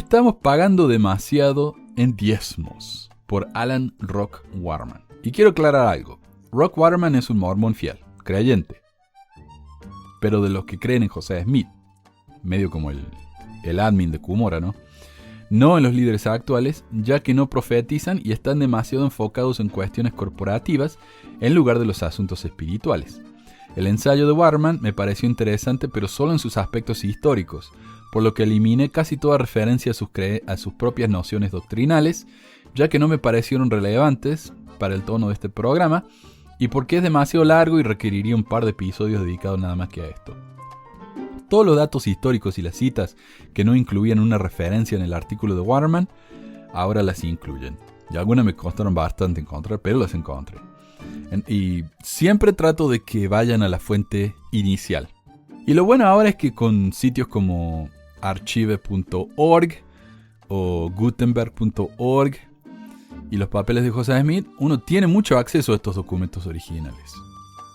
Estamos pagando demasiado en diezmos, por Alan Rock Waterman. Y quiero aclarar algo. Rock Waterman es un mormón fiel, creyente, pero de los que creen en José Smith, medio como el admin de Cumorah, ¿no? No en los líderes actuales, ya que no profetizan y están demasiado enfocados en cuestiones corporativas en lugar de los asuntos espirituales. El ensayo de Waterman me pareció interesante, pero solo en sus aspectos históricos, por lo que eliminé casi toda referencia a sus propias nociones doctrinales, ya que no me parecieron relevantes para el tono de este programa, y porque es demasiado largo y requeriría un par de episodios dedicados nada más que a esto. Todos los datos históricos y las citas que no incluían una referencia en el artículo de Waterman, ahora las incluyen. Y algunas me costaron bastante encontrar, pero las encontré. Y siempre trato de que vayan a la fuente inicial. Y lo bueno ahora es que con sitios como archive.org o gutenberg.org y los papeles de José Smith, uno tiene mucho acceso a estos documentos originales.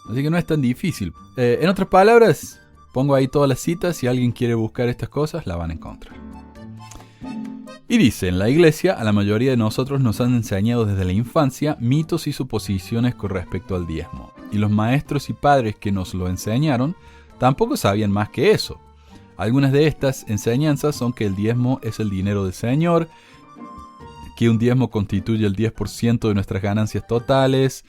Así que no es tan difícil. En otras palabras, pongo ahí todas las citas. Si alguien quiere buscar estas cosas, la van a encontrar. Y dice, en la iglesia, a la mayoría de nosotros nos han enseñado desde la infancia mitos y suposiciones con respecto al diezmo. Y los maestros y padres que nos lo enseñaron tampoco sabían más que eso. Algunas de estas enseñanzas son que el diezmo es el dinero del Señor, que un diezmo constituye el 10% de nuestras ganancias totales,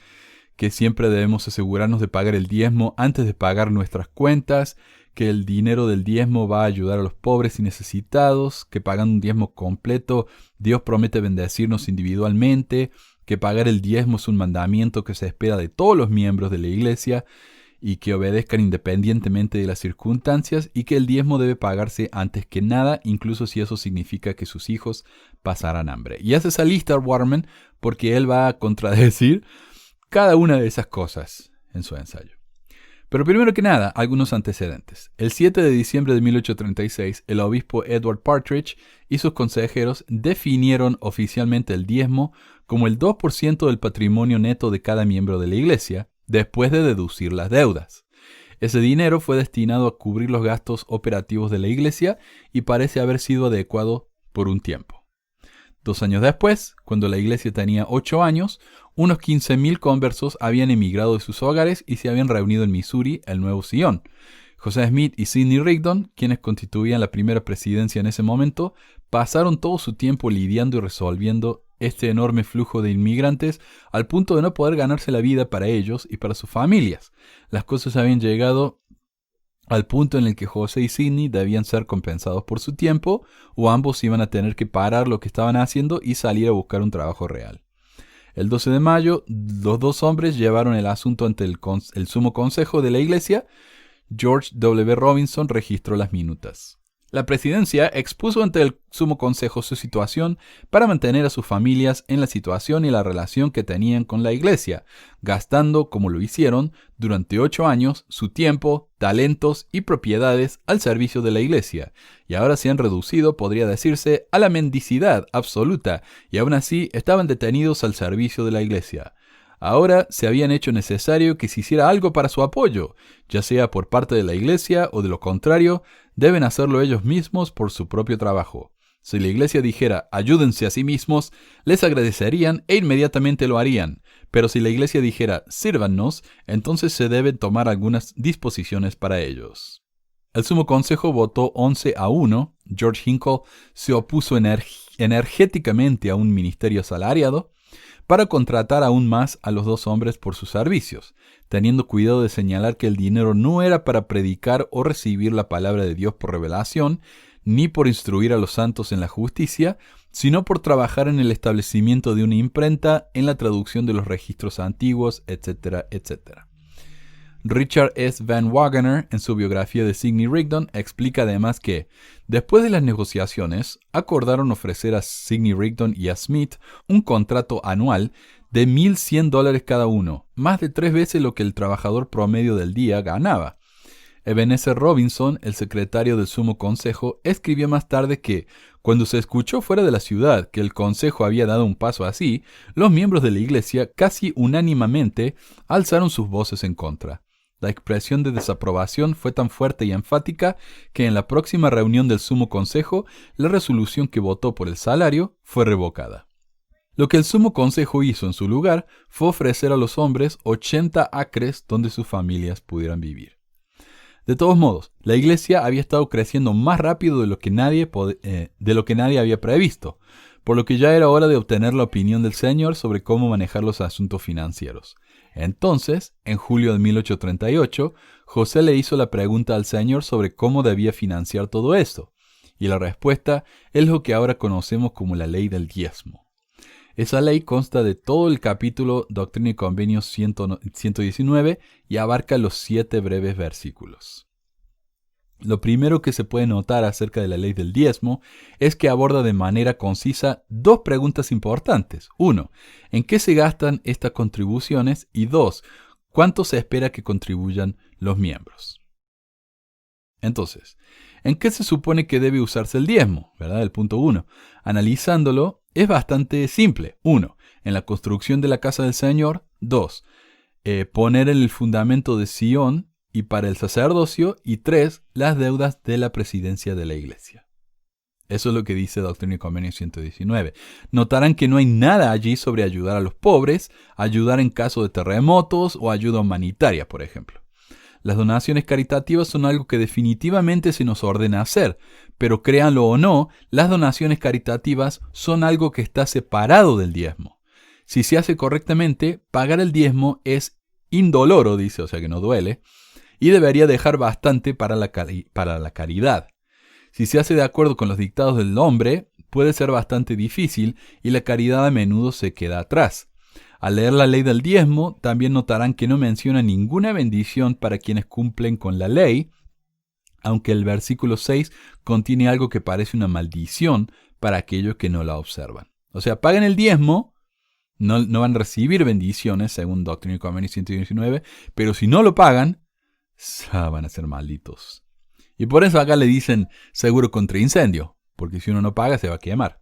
que siempre debemos asegurarnos de pagar el diezmo antes de pagar nuestras cuentas, que el dinero del diezmo va a ayudar a los pobres y necesitados, que pagando un diezmo completo Dios promete bendecirnos individualmente, que pagar el diezmo es un mandamiento que se espera de todos los miembros de la iglesia y que obedezcan independientemente de las circunstancias, y que el diezmo debe pagarse antes que nada, incluso si eso significa que sus hijos pasarán hambre. Y hace esa lista Waterman porque él va a contradecir cada una de esas cosas en su ensayo. Pero primero que nada, algunos antecedentes. El 7 de diciembre de 1836, el obispo Edward Partridge y sus consejeros definieron oficialmente el diezmo como el 2% del patrimonio neto de cada miembro de la iglesia, después de deducir las deudas. Ese dinero fue destinado a cubrir los gastos operativos de la iglesia y parece haber sido adecuado por un tiempo. 2 años después, cuando la iglesia tenía 8 años, unos 15,000 conversos habían emigrado de sus hogares y se habían reunido en Missouri, el Nuevo Sion. José Smith y Sidney Rigdon, quienes constituían la primera presidencia en ese momento, pasaron todo su tiempo lidiando y resolviendo este enorme flujo de inmigrantes al punto de no poder ganarse la vida para ellos y para sus familias. Las cosas habían llegado al punto en el que José y Sidney debían ser compensados por su tiempo, o ambos iban a tener que parar lo que estaban haciendo y salir a buscar un trabajo real. El 12 de mayo, los dos hombres llevaron el asunto ante el Sumo Consejo de la Iglesia. George W. Robinson registró las minutas. La presidencia expuso ante el Sumo Consejo su situación para mantener a sus familias en la situación y la relación que tenían con la iglesia, gastando, como lo hicieron, durante 8 años, su tiempo, talentos y propiedades al servicio de la iglesia, y ahora se han reducido, podría decirse, a la mendicidad absoluta, y aún así estaban detenidos al servicio de la iglesia. Ahora se habían hecho necesario que se hiciera algo para su apoyo, ya sea por parte de la iglesia o de lo contrario, deben hacerlo ellos mismos por su propio trabajo. Si la iglesia dijera, ayúdense a sí mismos, les agradecerían e inmediatamente lo harían. Pero si la iglesia dijera, sírvannos, entonces se deben tomar algunas disposiciones para ellos. El Sumo Consejo votó 11-1. George Hinkle se opuso energéticamente a un ministerio asalariado para contratar aún más a los dos hombres por sus servicios, teniendo cuidado de señalar que el dinero no era para predicar o recibir la palabra de Dios por revelación, ni por instruir a los santos en la justicia, sino por trabajar en el establecimiento de una imprenta, en la traducción de los registros antiguos, etc., etc. Richard S. Van Wagener, en su biografía de Sidney Rigdon, explica además que, después de las negociaciones, acordaron ofrecer a Sidney Rigdon y a Smith un contrato anual de $1,100 cada uno, más de 3 veces lo que el trabajador promedio del día ganaba. Ebenezer Robinson, el secretario del Sumo Consejo, escribió más tarde que, cuando se escuchó fuera de la ciudad que el Consejo había dado un paso así, los miembros de la iglesia casi unánimemente alzaron sus voces en contra. la expresión de desaprobación fue tan fuerte y enfática que en la próxima reunión del Sumo Consejo, la resolución que votó por el salario fue revocada. Lo que el Sumo Consejo hizo en su lugar fue ofrecer a los hombres 80 acres donde sus familias pudieran vivir. De todos modos, la iglesia había estado creciendo más rápido de lo que nadie había previsto, por lo que ya era hora de obtener la opinión del Señor sobre cómo manejar los asuntos financieros. Entonces, en julio de 1838, José le hizo la pregunta al Señor sobre cómo debía financiar todo esto, y la respuesta es lo que ahora conocemos como la ley del diezmo. Esa ley consta de todo el capítulo Doctrina y Convenios 119 y abarca los 7 breves versículos. Lo primero que se puede notar acerca de la ley del diezmo es que aborda de manera concisa 2 preguntas importantes. 1. ¿En qué se gastan estas contribuciones? Y 2. ¿Cuánto se espera que contribuyan los miembros? Entonces, ¿en qué se supone que debe usarse el diezmo? ¿Verdad? El punto 1. Analizándolo, es bastante simple. 1. En la construcción de la casa del Señor. 2. Poner en el fundamento de Sion y para el sacerdocio. Y 3. Las deudas de la presidencia de la iglesia. Eso es lo que dice Doctrina y Convenios 119. Notarán que no hay nada allí sobre ayudar a los pobres, ayudar en caso de terremotos o ayuda humanitaria, por ejemplo. Las donaciones caritativas son algo que definitivamente se nos ordena hacer, pero créanlo o no, las donaciones caritativas son algo que está separado del diezmo. Si se hace correctamente, pagar el diezmo es indoloro, dice, o sea que no duele, y debería dejar bastante para la caridad. Si se hace de acuerdo con los dictados del hombre, puede ser bastante difícil y la caridad a menudo se queda atrás. Al leer la ley del diezmo, también notarán que no menciona ninguna bendición para quienes cumplen con la ley, aunque el versículo 6 contiene algo que parece una maldición para aquellos que no la observan. O sea, paguen el diezmo, no van a recibir bendiciones según Doctrina y Convenios 119, pero si no lo pagan, van a ser malditos. Y por eso acá le dicen seguro contra incendio, porque si uno no paga se va a quemar.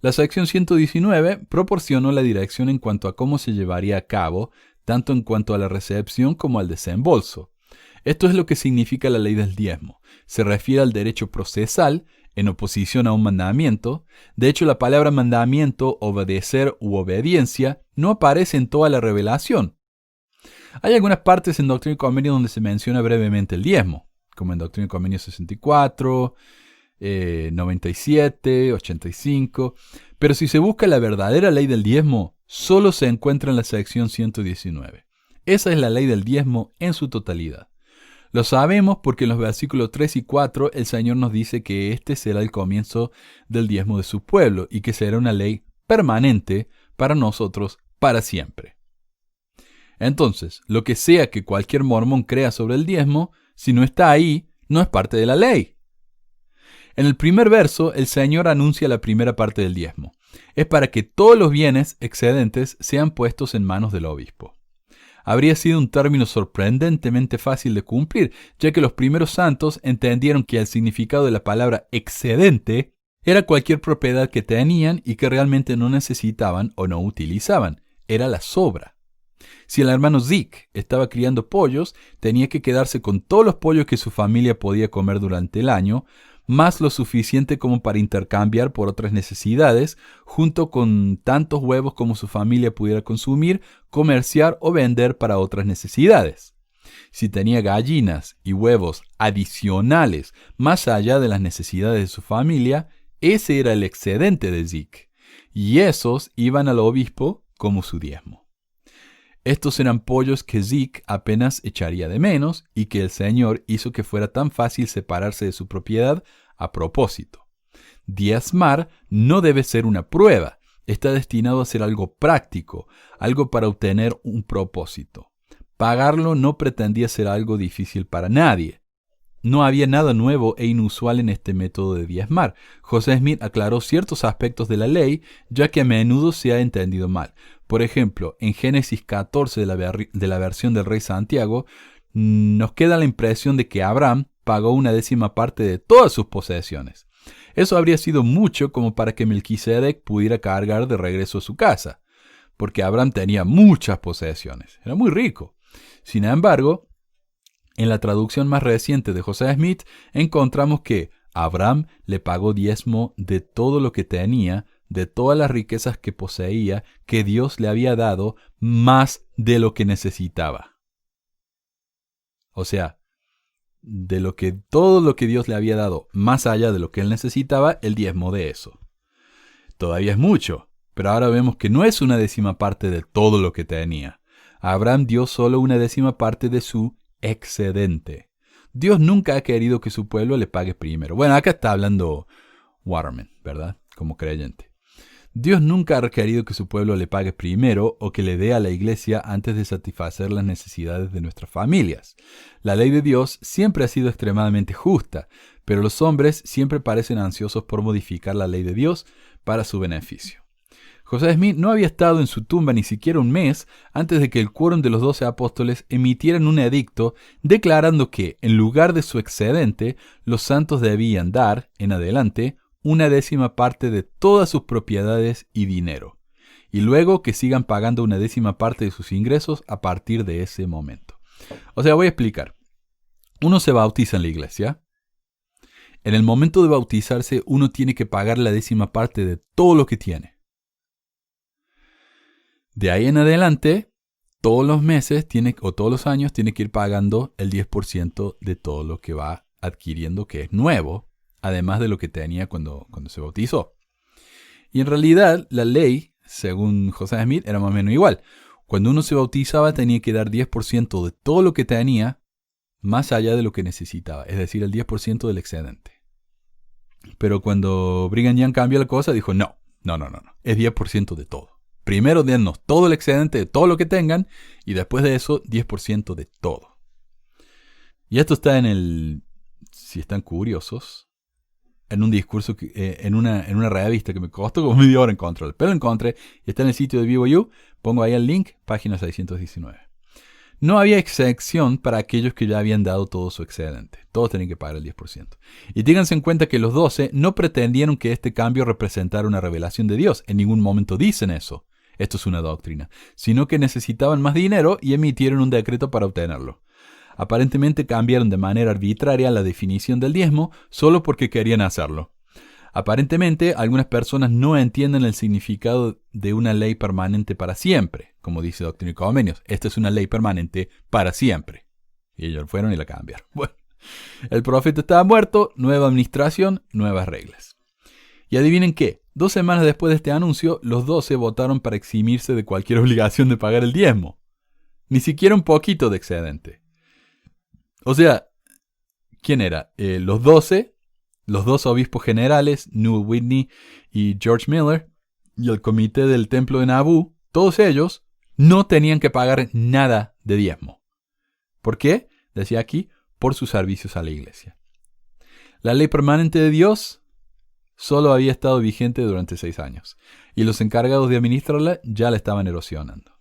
La sección 119 proporcionó la dirección en cuanto a cómo se llevaría a cabo, tanto en cuanto a la recepción como al desembolso. Esto es lo que significa la ley del diezmo. Se refiere al derecho procesal, en oposición a un mandamiento. De hecho, la palabra mandamiento, obedecer u obediencia, no aparece en toda la revelación. Hay algunas partes en Doctrina y Convenios donde se menciona brevemente el diezmo, como en Doctrina y Convenios 64, 97, 85, pero si se busca la verdadera ley del diezmo, solo se encuentra en la sección 119. Esa es la ley del diezmo en su totalidad. Lo sabemos porque en los versículos 3 y 4 el Señor nos dice que este será el comienzo del diezmo de su pueblo y que será una ley permanente para nosotros para siempre. Entonces, lo que sea que cualquier mormón crea sobre el diezmo, si no está ahí, no es parte de la ley. En el primer verso, el Señor anuncia la primera parte del diezmo. Es para que todos los bienes excedentes sean puestos en manos del obispo. Habría sido un término sorprendentemente fácil de cumplir, ya que los primeros santos entendieron que el significado de la palabra excedente era cualquier propiedad que tenían y que realmente no necesitaban o no utilizaban. Era la sobra. Si el hermano Zeke estaba criando pollos, tenía que quedarse con todos los pollos que su familia podía comer durante el año, más lo suficiente como para intercambiar por otras necesidades, junto con tantos huevos como su familia pudiera consumir, comerciar o vender para otras necesidades. Si tenía gallinas y huevos adicionales más allá de las necesidades de su familia, ese era el excedente de Zeke, y esos iban al obispo como su diezmo. Estos eran pollos que Zeke apenas echaría de menos y que el Señor hizo que fuera tan fácil separarse de su propiedad a propósito. Diezmar no debe ser una prueba, está destinado a ser algo práctico, algo para obtener un propósito. Pagarlo no pretendía ser algo difícil para nadie. No había nada nuevo e inusual en este método de diezmar. José Smith aclaró ciertos aspectos de la ley, ya que a menudo se ha entendido mal. Por ejemplo, en Génesis 14 de la versión del Rey Santiago, nos queda la impresión de que Abraham pagó 1/10 parte de todas sus posesiones. Eso habría sido mucho como para que Melquisedec pudiera cargar de regreso a su casa, porque Abraham tenía muchas posesiones, era muy rico. Sin embargo, En la traducción más reciente de José Smith encontramos que Abraham le pagó diezmo de todo lo que tenía, de todas las riquezas que poseía, que Dios le había dado, más de lo que necesitaba. O sea, todo lo que Dios le había dado, más allá de lo que él necesitaba, el diezmo de eso. Todavía es mucho, pero ahora vemos que no es una décima parte de todo lo que tenía. Abraham dio solo una décima parte de su excedente. Dios nunca ha querido que su pueblo le pague primero. Bueno, acá está hablando Waterman, ¿verdad? Como creyente. Dios nunca ha querido que su pueblo le pague primero o que le dé a la iglesia antes de satisfacer las necesidades de nuestras familias. La ley de Dios siempre ha sido extremadamente justa, pero los hombres siempre parecen ansiosos por modificar la ley de Dios para su beneficio. José Smith no había estado en su tumba ni siquiera un mes antes de que el quórum de los 12 apóstoles emitieran un edicto declarando que, en lugar de su excedente, los santos debían dar, en adelante, una décima parte de todas sus propiedades y dinero, y luego que sigan pagando una décima parte de sus ingresos a partir de ese momento. O sea, voy a explicar. Uno se bautiza en la iglesia. En el momento de bautizarse, uno tiene que pagar la décima parte de todo lo que tiene. De ahí en adelante, todos los meses o todos los años tiene que ir pagando el 10% de todo lo que va adquiriendo que es nuevo, además de lo que tenía cuando se bautizó. Y en realidad, la ley, según José Smith, era más o menos igual. Cuando uno se bautizaba tenía que dar 10% de todo lo que tenía, más allá de lo que necesitaba, es decir, el 10% del excedente. Pero cuando Brigham Young cambió la cosa, dijo, no, es 10% de todo. Primero dennos todo el excedente de todo lo que tengan, y después de eso, 10% de todo. Y esto está si están curiosos, en un discurso, en una revista que me costó como media hora encontrarlo, pero lo encontré y está en el sitio de BYU. Pongo ahí el link, página 619. No había excepción para aquellos que ya habían dado todo su excedente. Todos tenían que pagar el 10%. Y ténganse en cuenta que los 12 no pretendieron que este cambio representara una revelación de Dios. En ningún momento dicen eso. Esto es una doctrina. Sino que necesitaban más dinero y emitieron un decreto para obtenerlo. Aparentemente cambiaron de manera arbitraria la definición del diezmo solo porque querían hacerlo. Aparentemente, algunas personas no entienden el significado de una ley permanente para siempre, como dice Doctrina y Convenios. Esta es una ley permanente para siempre. Y ellos fueron y la cambiaron. Bueno, el profeta estaba muerto, nueva administración, nuevas reglas. Y adivinen qué, 2 semanas después de este anuncio, los 12 votaron para eximirse de cualquier obligación de pagar el diezmo. Ni siquiera un poquito de excedente. O sea, ¿quién era? Los 12... Los 2 obispos generales, Newell Whitney y George Miller, y el comité del templo de Nauvoo, todos ellos no tenían que pagar nada de diezmo. ¿Por qué? Decía aquí, por sus servicios a la iglesia. La ley permanente de Dios solo había estado vigente durante 6 años, y los encargados de administrarla ya la estaban erosionando.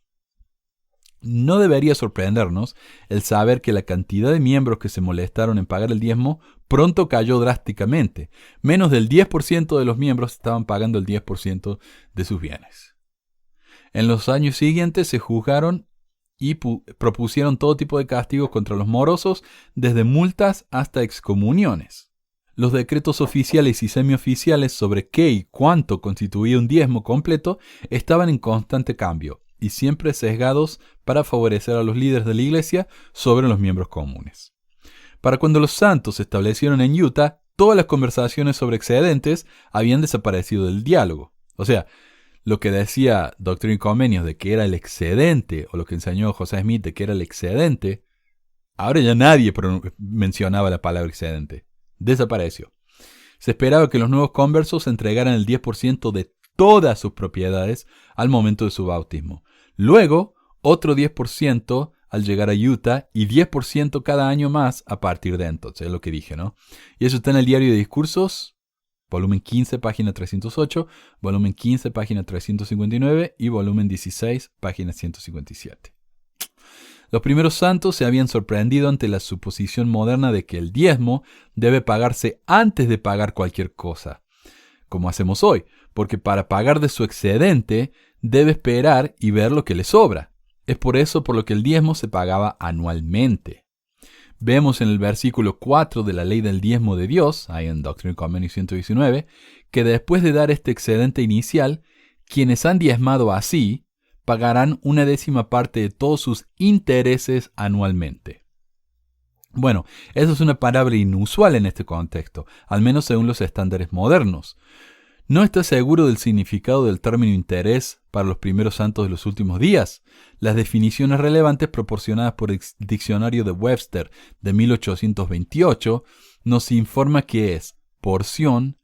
No debería sorprendernos el saber que la cantidad de miembros que se molestaron en pagar el diezmo pronto cayó drásticamente. Menos del 10% de los miembros estaban pagando el 10% de sus bienes. En los años siguientes se juzgaron y propusieron todo tipo de castigos contra los morosos, desde multas hasta excomuniones. Los decretos oficiales y semioficiales sobre qué y cuánto constituía un diezmo completo estaban en constante cambio, y siempre sesgados para favorecer a los líderes de la iglesia sobre los miembros comunes. Para cuando los santos se establecieron en Utah, todas las conversaciones sobre excedentes habían desaparecido del diálogo. O sea, lo que decía Doctrina y Convenios de que era el excedente, o lo que enseñó José Smith de que era el excedente, ahora ya nadie mencionaba la palabra excedente. Desapareció. Se esperaba que los nuevos conversos entregaran el 10% de todas sus propiedades al momento de su bautismo. Luego, otro 10% al llegar a Utah y 10% cada año más a partir de entonces, es lo que dije, ¿no? Y eso está en el Diario de Discursos, volumen 15, página 308, volumen 15, página 359 y volumen 16, página 157. Los primeros santos se habían sorprendido ante la suposición moderna de que el diezmo debe pagarse antes de pagar cualquier cosa, como hacemos hoy, porque para pagar de su excedente debe esperar y ver lo que le sobra. Es por eso por lo que el diezmo se pagaba anualmente. Vemos en el versículo 4 de la ley del diezmo de Dios, ahí en Doctrina y Convenios 119, que después de dar este excedente inicial, quienes han diezmado así, pagarán una décima parte de todos sus intereses anualmente. Bueno, eso es una palabra inusual en este contexto, al menos según los estándares modernos. ¿No está seguro del significado del término interés para los primeros santos de los últimos días? Las definiciones relevantes proporcionadas por el diccionario de Webster de 1828 nos informa que es porción,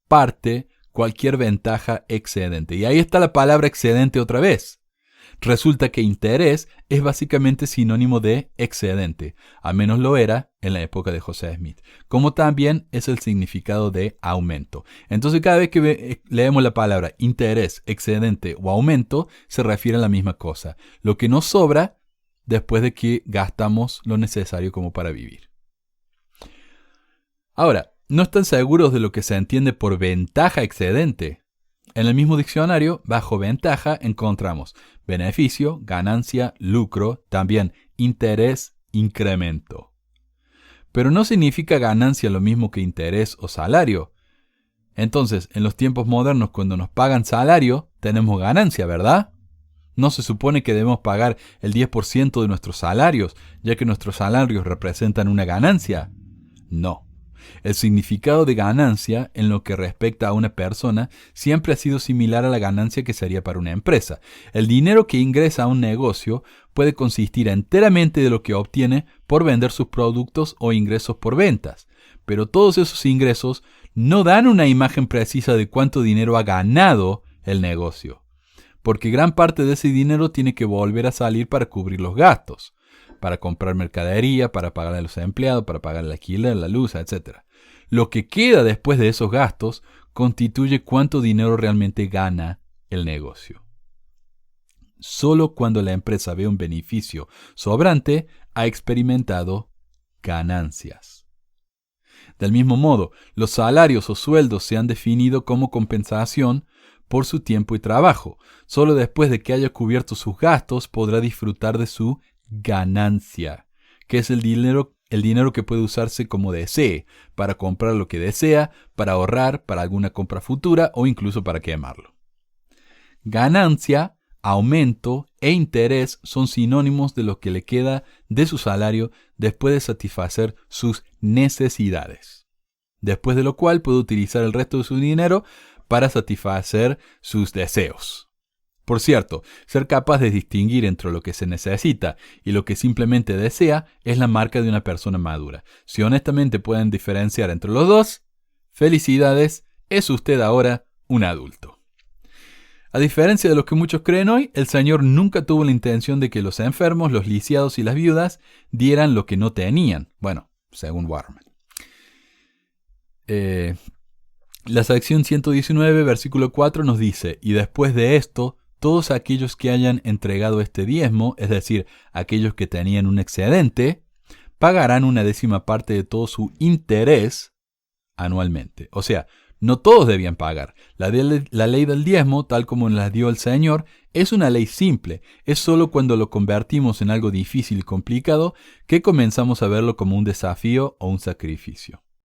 parte, cualquier ventaja excedente. Y ahí está la palabra excedente otra vez. Resulta que interés es básicamente sinónimo de excedente, al menos lo era en la época de José Smith, como también es el significado de aumento. Entonces cada vez que leemos la palabra interés, excedente o aumento, se refiere a la misma cosa, lo que nos sobra después de que gastamos lo necesario como para vivir. Ahora, ¿no están seguros de lo que se entiende por ventaja excedente? En el mismo diccionario, bajo ventaja encontramos beneficio, ganancia, lucro, también interés, incremento. Pero no significa ganancia lo mismo que interés o salario. Entonces, en los tiempos modernos, cuando nos pagan salario, tenemos ganancia, ¿verdad? ¿No se supone que debemos pagar el 10% de nuestros salarios, ya que nuestros salarios representan una ganancia? No. El significado de ganancia en lo que respecta a una persona siempre ha sido similar a la ganancia que sería para una empresa. El dinero que ingresa a un negocio puede consistir enteramente de lo que obtiene por vender sus productos o ingresos por ventas, pero todos esos ingresos no dan una imagen precisa de cuánto dinero ha ganado el negocio, porque gran parte de ese dinero tiene que volver a salir para cubrir los gastos, para comprar mercadería, para pagar a los empleados, para pagar el alquiler, la luz, etc. Lo que queda después de esos gastos constituye cuánto dinero realmente gana el negocio. Solo cuando la empresa ve un beneficio sobrante ha experimentado ganancias. Del mismo modo, los salarios o sueldos se han definido como compensación por su tiempo y trabajo. Solo después de que haya cubierto sus gastos podrá disfrutar de su ganancia, que es el dinero que puede usarse como desee, para comprar lo que desea, para ahorrar, para alguna compra futura o incluso para quemarlo. Ganancia, aumento e interés son sinónimos de lo que le queda de su salario después de satisfacer sus necesidades, después de lo cual puede utilizar el resto de su dinero para satisfacer sus deseos. Por cierto, ser capaz de distinguir entre lo que se necesita y lo que simplemente desea es la marca de una persona madura. Si honestamente pueden diferenciar entre los dos, felicidades, es usted ahora un adulto. A diferencia de lo que muchos creen hoy, el Señor nunca tuvo la intención de que los enfermos, los lisiados y las viudas dieran lo que no tenían. Bueno, según Warman. La sección 119, versículo 4 nos dice, y después de esto, todos aquellos que hayan entregado este diezmo, es decir, aquellos que tenían un excedente, pagarán una décima parte de todo su interés anualmente. O sea, no todos debían pagar. La ley del diezmo, tal como la dio el Señor, es una ley simple. Es solo cuando lo convertimos en algo difícil y complicado que comenzamos a verlo como un desafío o un sacrificio.